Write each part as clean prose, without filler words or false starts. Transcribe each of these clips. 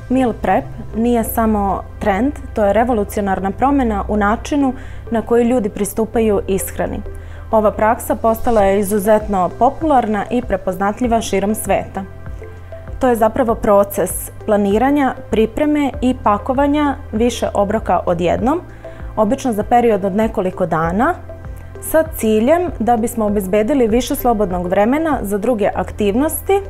Meal prep nije samo trend, to je revolucionarna promjena u načinu na koji ljudi pristupaju ishrani. Ova praksa postala je izuzetno popularna i prepoznatljiva širom sveta. To je zapravo proces planiranja, pripreme i pakovanja više obroka odjednom, obično za period od nekoliko dana, sa ciljem da bismo obezbedili više slobodnog vremena za druge aktivnosti,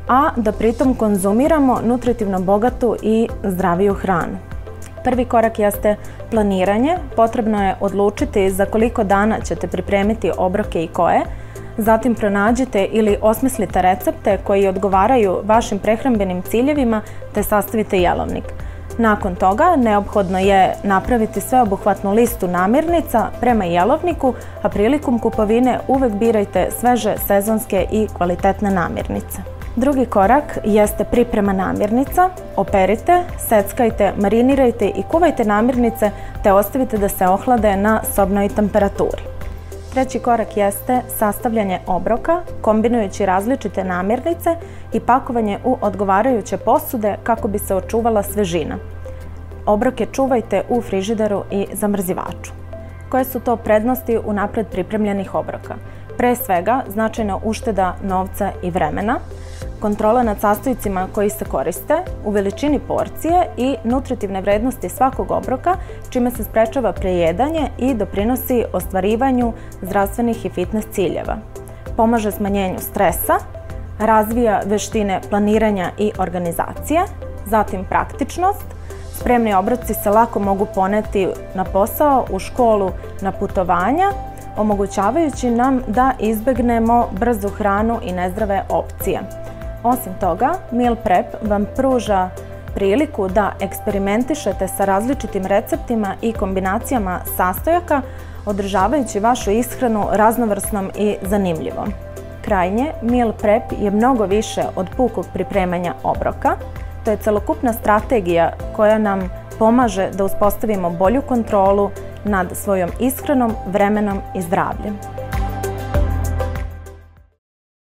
a da pritom konzumiramo nutritivno bogatu i zdraviju hranu. Prvi korak jeste planiranje. Potrebno je odlučiti za koliko dana ćete pripremiti obroke i koje. Zatim pronađite ili osmislite recepte koji odgovaraju vašim prehrambenim ciljevima te sastavite jelovnik. Nakon toga neophodno je napraviti sveobuhvatnu listu namirnica prema jelovniku, a prilikom kupovine uvek birajte sveže, sezonske i kvalitetne namirnice. Drugi korak jeste priprema namirnica. Operite, seckajte, marinirajte i kuvajte namirnice te ostavite da se ohlade na sobnoj temperaturi. Treći korak jeste sastavljanje obroka, kombinujući različite namirnice i pakovanje u odgovarajuće posude kako bi se očuvala svežina. Obroke čuvajte u frižideru i zamrzivaču. Koje su to prednosti unapred pripremljenih obroka? Pre svega, značajna ušteda novca i vremena, kontrola nad sastojcima koji se koriste, u veličini porcije i nutritivne vrednosti svakog obroka, čime se sprečava prejedanje i doprinosi ostvarivanju zdravstvenih i fitness ciljeva. Pomaže smanjenju stresa, razvija veštine planiranja i organizacije, zatim praktičnost. Spremni obroci se lako mogu poneti na posao, u školu, na putovanja, omogućavajući nam da izbegnemo brzu hranu i nezdrave opcije. Osim toga, meal prep vam pruža priliku da eksperimentišete sa različitim receptima i kombinacijama sastojaka, održavajući vašu ishranu raznovrsnom i zanimljivom. Krajnje, meal prep je mnogo više od pukog pripremanja obroka. To je celokupna strategija koja nam pomaže da uspostavimo bolju kontrolu nad svojom ishranom, vremenom i zdravljem.